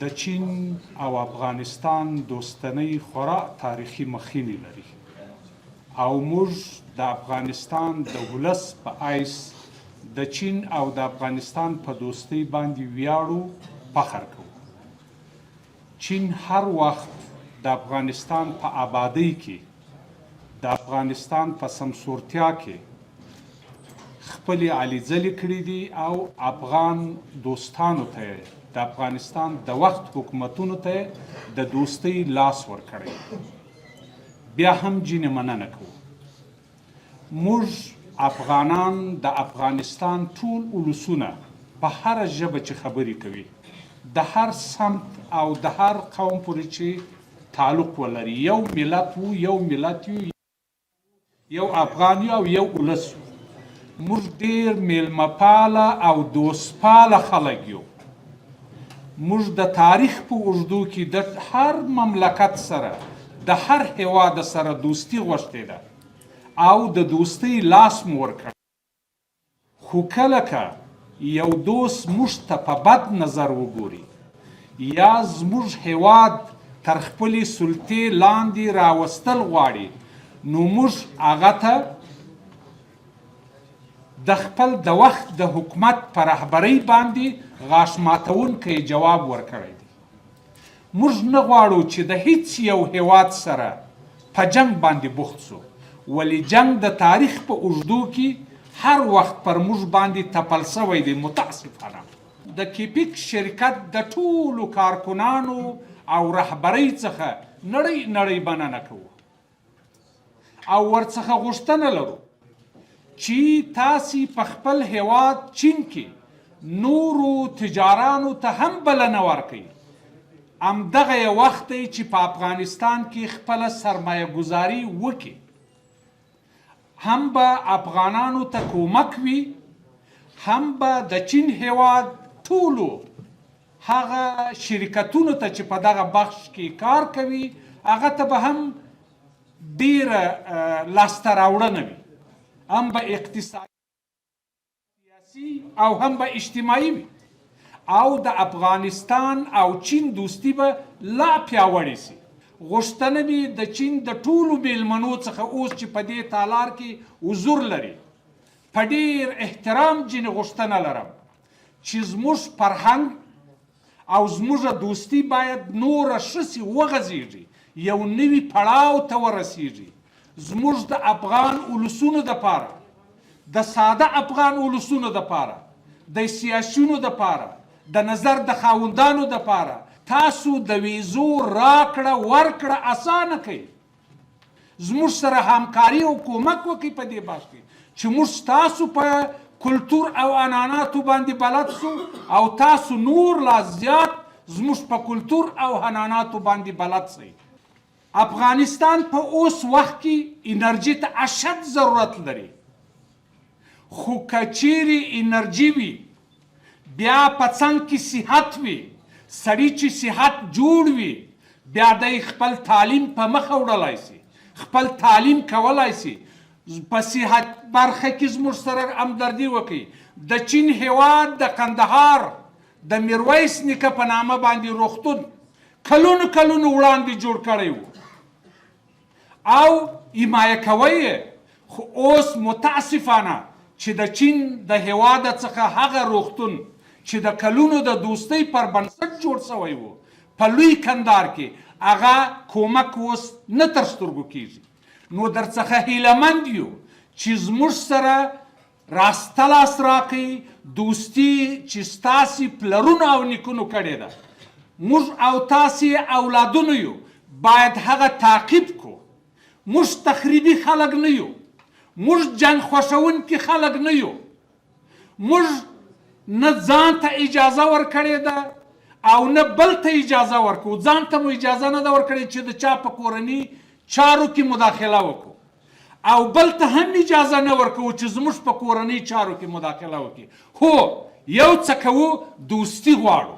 د چین او افغانستان دوستنۍ خورا تاریخي مخینې لري او موږ د افغانستان د ولس په حیث د چین او د افغانستان په دوستۍ باندې ویاړو، فخر کوو. چین هر وخت د افغانستان په آبادۍ کې، د افغانستان په سمسورتیا کې خپلې هلې ځلې کړي دي او افغان دوستانو ته د افغانستان د وخت حکومتونو ته د دوستۍ لاس ورکړی. بیا هم ځینې مننه کوو. موږ افغانان د افغانستان ټول ولسونه په هره ژبه چې خبرې کوي، د هر سمت او د هر قوم پورې چې تعلق ولري، یو ملت وو، یو ملت یو، یو افغان یو او یو ولس یو. موږ ډېر میلمه پاله او دوست پاله خلک یو. موږ د تاریخ په اوږدو کې د هر مملکت سره، د هر هیواد سره دوستي غوښتې ده او د دوستۍ لاس مو ورکړی. خو کله که یو دوست موږ ته په بد نظر وګوري یا زموږ هیواد تر خپلې سلطې لاندې راوستل غواړي، نو موږ هغه ته د خپل د وخت د حکومت په رهبرۍ باندې غاښ ماتونکی جواب ورکړی دی. موږ نه غواړو چې د هیڅ یو هیواد سره په جنگ باندې بوخت سو، ولی جنگ د تاریخ په اوږدو کې هر وخت پر موږ باندې تپل سوی دی. متاسفانه د کیپیک شرکت د ټولو کارکنانو او رهبرۍ څخه نړۍ مننه کوو او ورڅخه غوښتنه لرو چې تاسې په خپل هیواد چین کې نورو تجارانو ته هم بلنه ورکوي. همدغه یې وخت دی چې په افغانستان کې خپله سرمایه ګذاري وکړي، هم به افغانانو ته کومک وي، هم به د چین هیواد ټولو هغه شرکتونو ته چې په دغه بخش کې کار کوي هغه ته به هم ډیره لاسته راوړنه وي، هم به اقتصادي، سیاسي او هم به اجتماعي وي او د افغانستان او چین دوستي به لا پیاوړې سي. غوښتنه مې د چین د ټولو میلمنو څخه اوس چې په دې تالار کې حضور لري، په ډېر احترام ځینې غوښتنه لرم چې زموږ فرهنګ او زموږ دوستي باید نوره ښه سي، وغځېږي، یو نوي پړاو ته ورسیږي. زموږ د افغان ولسونو دپاره، د ساده افغان ولسونو دپاره، د سیاسیونو دپاره، د نظر د خاوندانو دپاره تاسو د ویزو راکړه ورکړه اسانه کوي. زموږ سره همکاري او کومک وکړئ په دې بحث کې چې موږ ستاسو په کلتور او عنعناتو باندې بلد سو او تاسو نور لا زیات زموږ په کلتور او عنعناتو باندې بلد سئ. افغانستان په اوس وخت کې انرژي ته اشد ضرورت لري، خو که چیرې انرژي وي بیا په څنګ کې صحت وي، سړی چې صحت جوړ وي بیا دی خپل تعلیم په مخه وړلی سي، خپل تعلیم کولی سي. په صحت برخه کې زموږ سره همدردي وکړي. د چین هیواد د قندهار د میرویس نیکه په نامه باندې روغتون کلونو وړاندې جوړ کړی و او حمایه کوی یې، خو اوس متاسفانه چې د چین د هیواده څخه هغه روغتون چې د کلونو د دوستۍ پر بنسټ جوړ سوی و په لوی کندهار کې هغه کومک اوس نه تر سترګو کیږي. نو درڅخه هیلهمند یو چې زموږ سره راسته لاس راکړئ. دوستي چې ستاسې پلرونو او نیکونو کړې ده، موږ او تاسې اولادونو یو، باید هغه تعقیب کو. موږ تخریبي خلک نه یو، موږ جنګ خوښونکي خلک نه یو. موږ نه ځان ته اجازه ورکړې ده او نه بل ته اجازه ورکو. ځان ته مو اجازه نه ده ورکړې چې د چا په کورني چارو کې مداخله وکړو او بل ته هم اجازه نه ورکو چې زموږ په کورني چارو کې مداخله وکړي. هو یو څه کوو، دوستي غواړو.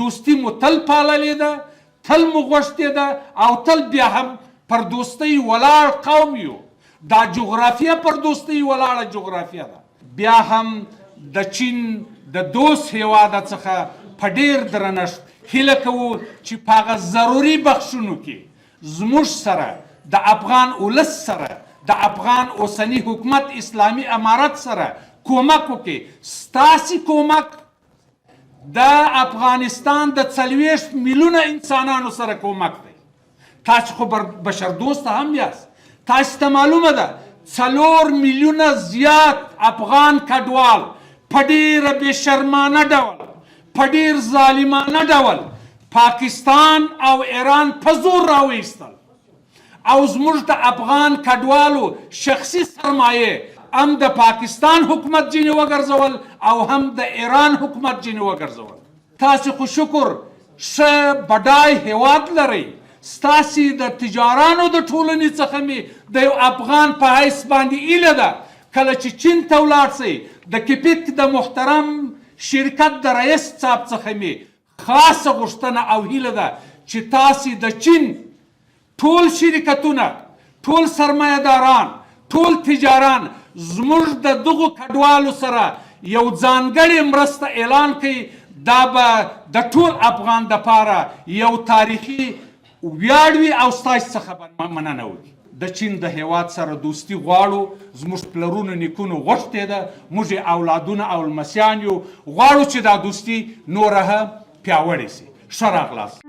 دوستي مو تل پاللې ده، تل مو غوښتې ده او تل بیا هم پر دوستۍ ولاړ قوم یو. دا جغرافیه پر دوستۍ ولاړه جغرافیه ده. بیا هم د چین د دوست هیواده څخه په ډېر درنښت هیله کوو چې په هغه ضروري بخښونو کې زموږ سره د افغان ولس سره د افغان اوسني حکومت اسلامي امارت سره کومک وکړي. ستاسې کومک د افغانستان د 40 میلیونه انسانانو سره کومک دی. تاسو خو بشردوسته هم یاست. تاسو ته معلومه ده 4 میلیونه زیات افغان کډوال په ډېره بې شرمانه ډول په ډېر ظالمانه ډول پاکستان او ایران په زور راویستل او زموږ د افغان کډوالو شخصي سرمایه هم د پاکستان حکومت ځینې وګرځول او هم د ایران حکومت ځینې وګرځول. تاسې خو شکر ښه بډای هیواد لرئ. ستاسې د تجارانو د ټولنې څخه مې د یو افغان په حیث باندې ایله ده کله چې چین ته ولاړ شئ د کیپیک د محترم شرکت د رئیس صاحب څخه مې خاصه غوښتنه او هیله ده چې تاسې د چین ټول شرکتونه ټول سرمایهداران ټول تجاران زموږ د دغو کډوالو سره یو ځانګړې مرسته اعلان کړي. دا به د ټول افغان دپاره یو تاریخي ویاړ وي او ستاسې څخه به مننه وکړي. د چین د هیواد سره دوستي غواړو. زموږ پلرونو نیکونو غوښتې ده. موږ اولادونه او لمسیان یو غواړو چې دا دوستي نوره هم پیاوړې سي. ښه راغلاست.